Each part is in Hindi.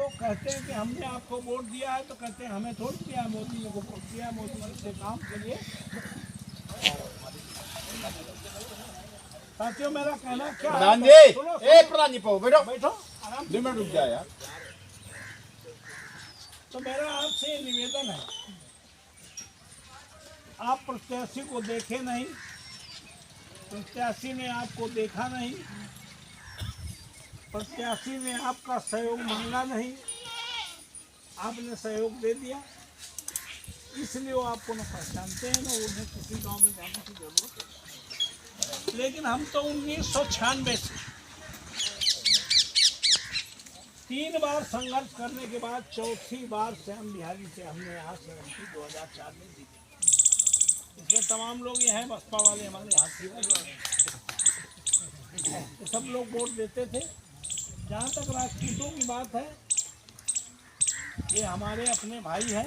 लोग कहते हैं कि हमने आपको वोट दिया है, तो कहते हैं हमें थोड़ी दिया, मोदी ने को वोट दिया, मोदी ने से काम के लिए। साथियों, मेरा कहना क्या है, प्रधान जी, प्रधान जी बैठो बैठो आराम से। 2 मिनट रुक जाए यार। तो मेरा आपसे निवेदन है, आप प्रत्याशी को देखे नहीं, प्रत्याशी ने आपको देखा नहीं, प्रत्याशी ने आपका सहयोग मांगा नहीं, आपने सहयोग दे दिया, इसलिए वो आपको न पहचानते हैं, न उन्हें किसी गांव में जाने की जरूरत है। लेकिन हम तो 1996 से 3 बार संघर्ष करने के बाद चौथी बार श्याम बिहारी से हमने यहाँ से एमपी 2004 में जीते। इसमें तमाम लोग ये हैं, बसपा वाले हमारे यहाँ तो सब लोग वोट देते थे। जहाँ तक राजपूतों की बात है, ये हमारे अपने भाई हैं,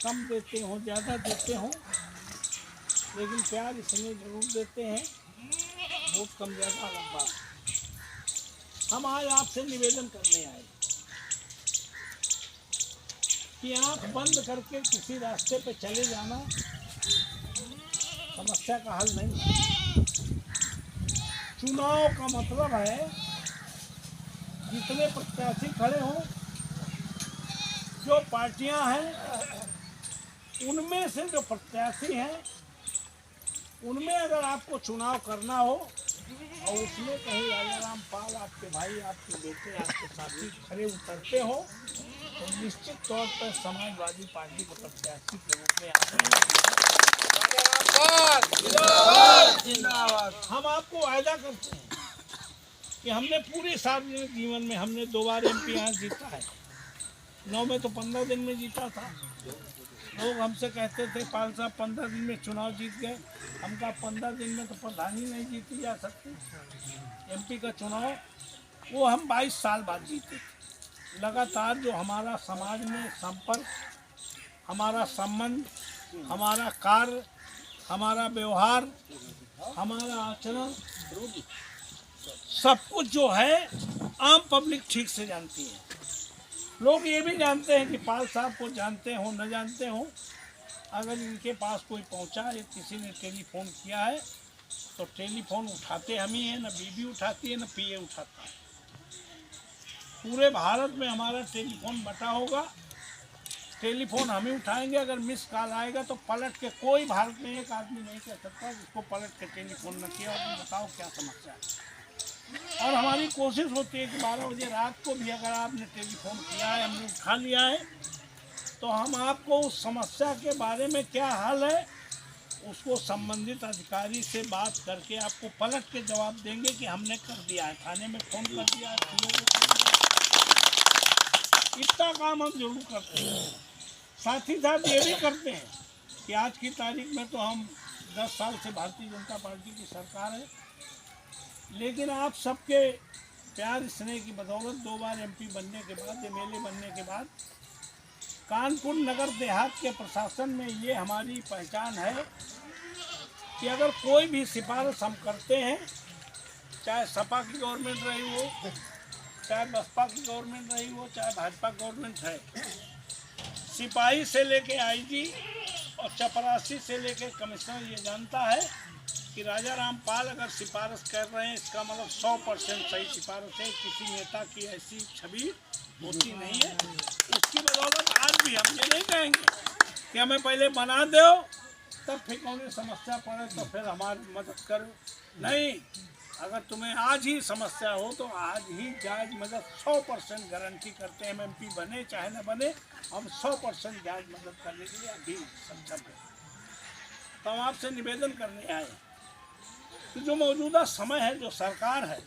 कम देते हों ज़्यादा देते हों, लेकिन प्यार इसमें जरूर देते हैं, वोट कम ज़्यादा अलग बात। हम आज आपसे निवेदन करने आए कि आंख बंद करके किसी रास्ते पे चले जाना समस्या का हल नहीं है। चुनाव का मतलब है जितने प्रत्याशी खड़े हों, जो पार्टियां हैं, उनमें से जो प्रत्याशी हैं, उनमें अगर आपको चुनाव करना हो और उसमें कहीं राजाराम पाल आपके भाई, आपके बेटे, आपके साथी खड़े उतरते हो, तो निश्चित तौर पर समाजवादी पार्टी के प्रत्याशी के रूप में हम आपको वायदा करते हैं कि हमने पूरे सार्वजनिक जीवन में हमने 2 बार एमपी यहाँ जीता है। 9 में तो 15 दिन में जीता था। लोग हमसे कहते थे पाल साहब 15 दिन में चुनाव जीत गए। हम कहा 15 दिन में तो प्रधानी नहीं जीती जा सकती। एमपी का चुनाव वो हम 22 साल बाद जीते थे। लगातार जो हमारा समाज में संपर्क, हमारा संबंध, हमारा कार्य, हमारा व्यवहार, हमारा आचरण, सब कुछ जो है आम पब्लिक ठीक से जानती है। लोग ये भी जानते हैं कि पाल साहब को जानते हो न जानते हो, अगर इनके पास कोई पहुंचा या किसी ने टेलीफोन किया है तो टेलीफोन उठाते हम ही हैं, न बीबी उठाती है न पीए उठाता है। पूरे भारत में हमारा टेलीफोन बटा होगा, टेलीफोन हम ही उठाएंगे। अगर मिस कॉल आएगा तो पलट के कोई भारत में एक आदमी नहीं कह सकता जिसको पलट के टेलीफोन न किया और बताओ क्या समस्या है। और हमारी कोशिश होती है कि 12 बजे रात को भी अगर आपने टेलीफोन किया है, हमने उठा लिया है, तो हम आपको उस समस्या के बारे में क्या हल है उसको संबंधित अधिकारी से बात करके आपको पलट के जवाब देंगे कि हमने कर दिया है, थाने में फ़ोन कर दिया है, इतना काम हम जरूर करते हैं। साथ ही साथ ये भी करते हैं कि आज की तारीख में तो हम 10 साल से भारतीय जनता पार्टी की सरकार है, लेकिन आप सबके प्यार स्नेह की बदौलत 2 बार एमपी बनने के बाद, एमएलए बनने के बाद, कानपुर नगर देहात के प्रशासन में ये हमारी पहचान है कि अगर कोई भी सिफारिश हम करते हैं, चाहे सपा की गवर्नमेंट रही हो, चाहे बसपा की गवर्नमेंट रही हो, चाहे भाजपा गवर्नमेंट है, सिपाही से लेके आईजी और चपरासी से लेके कमिश्नर ये जानता है कि राजाराम पाल अगर सिफारिश कर रहे हैं, इसका मतलब 100% सही सिफारिश है। किसी नेता की ऐसी छवि होती नहीं है। उसकी बदौलत आज भी हम ये नहीं कहेंगे कि हमें पहले बना दो तब फिर कौन समस्या पड़े तो फिर हमारी मदद करो। नहीं, अगर तुम्हें आज ही समस्या हो तो आज ही जायज मदद 100% गारंटी करते हैं। एमपी बने चाहे न बने, हम 100% जायज मदद करने के लिए अभी सक्षम हैं। तो हम आपसे निवेदन करने आए कि जो मौजूदा समय है, जो सरकार है,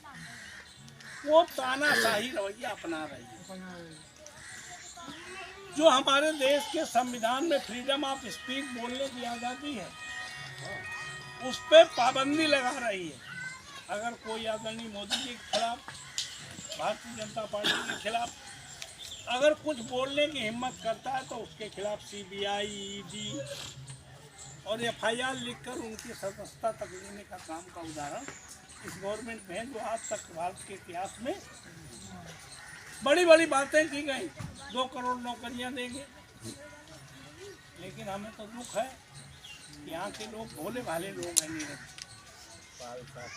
वो तानाशाही रवैया अपना रही है। जो हमारे देश के संविधान में फ्रीडम ऑफ स्पीच, बोलने की आज़ादी है, उस पर पाबंदी लगा रही है। अगर कोई आदरणीय मोदी जी के खिलाफ, भारतीय जनता पार्टी के खिलाफ अगर कुछ बोलने की हिम्मत करता है तो उसके खिलाफ सीबीआई, ईडी और एफआईआर लिखकर उनकी सदस्यता तक लेने का काम का उदाहरण इस गवर्नमेंट में है, जो आज तक भारत के इतिहास में बड़ी बड़ी बातें की गई, 2 करोड़ नौकरियां देंगे, लेकिन हमें तो दुख है कि यहाँ के लोग भोले भाले लोग हैं। नहीं,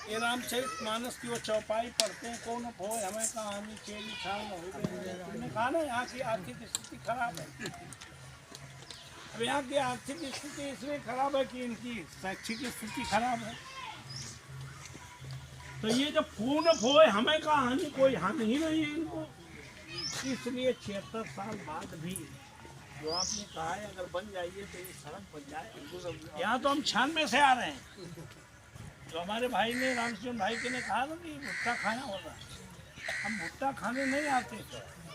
ये रामचरित मानस की वो चौपाई पढ़ते हैं, कौन हो हमें कहानी चेली छाल हो गई। तुमने कहा ना यहाँ की आर्थिक स्थिति खराब है। अब यहाँ की आर्थिक स्थिति इसलिए खराब है कि इनकी शैक्षिक स्थिति खराब है। तो ये जब पूर्ण खोए हमें कहानी कोई हानि ही नहीं है इनको। इसलिए 76 साल बाद भी जो आपने कहा है अगर बन जाइए तो ये सड़क बन जाए। यहाँ तो हम 96 से आ रहे हैं। जो हमारे भाई ने रामचंद्र भाई के ने कहा ना कि भुट्टा खाना होगा, हम भुट्टा खाने नहीं आते,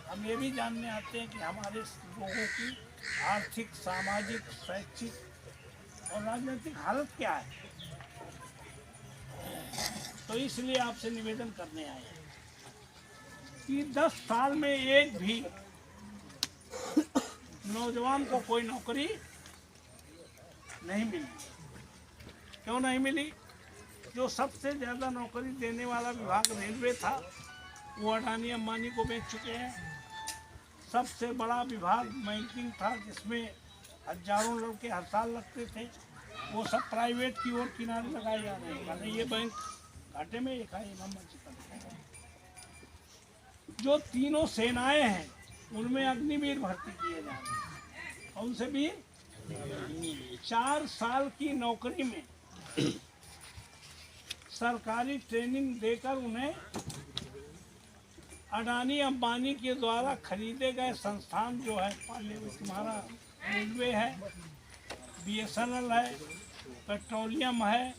हम ये भी जानने आते हैं कि हमारे लोगों की आर्थिक, सामाजिक, शैक्षिक और राजनीतिक हालत क्या है। तो इसलिए आपसे निवेदन करने आए हैं कि 10 साल में एक भी नौजवान को कोई नौकरी नहीं मिली। क्यों नहीं मिली? जो सबसे ज़्यादा नौकरी देने वाला विभाग रेलवे था वो अडानी अंबानी को बेच चुके हैं। सबसे बड़ा विभाग बैंकिंग था जिसमें हजारों लड़के हर साल लगते थे, वो सब प्राइवेट की ओर किनारे लगाए जा रहे हैं। नहीं, ये बैंक घाटे में एक नंबर चिपक। जो तीनों सेनाएं हैं उनमें अग्निवीर भर्ती किए जा रहे हैं। और उनसे भी 4 साल की नौकरी में सरकारी ट्रेनिंग देकर उन्हें अडानी अंबानी के द्वारा खरीदे गए संस्थान जो है, तुम्हारा रेलवे है, BSNL है, पेट्रोलियम है,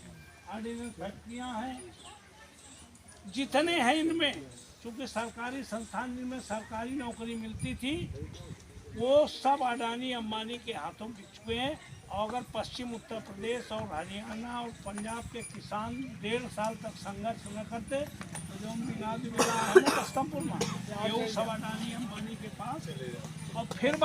ऑर्डिनेंस फैक्ट्रियाँ हैं, जितने हैं इनमें क्योंकि सरकारी संस्थान जिनमें सरकारी नौकरी मिलती थी वो सब अडानी अंबानी के हाथों बिक चुके हैं। और अगर पश्चिम उत्तर प्रदेश और हरियाणा और पंजाब के किसान 1.5 साल तक संघर्ष न करते तो जो मिला कस्टमपुर में ये सब अडानी अंबानी के पास और फिर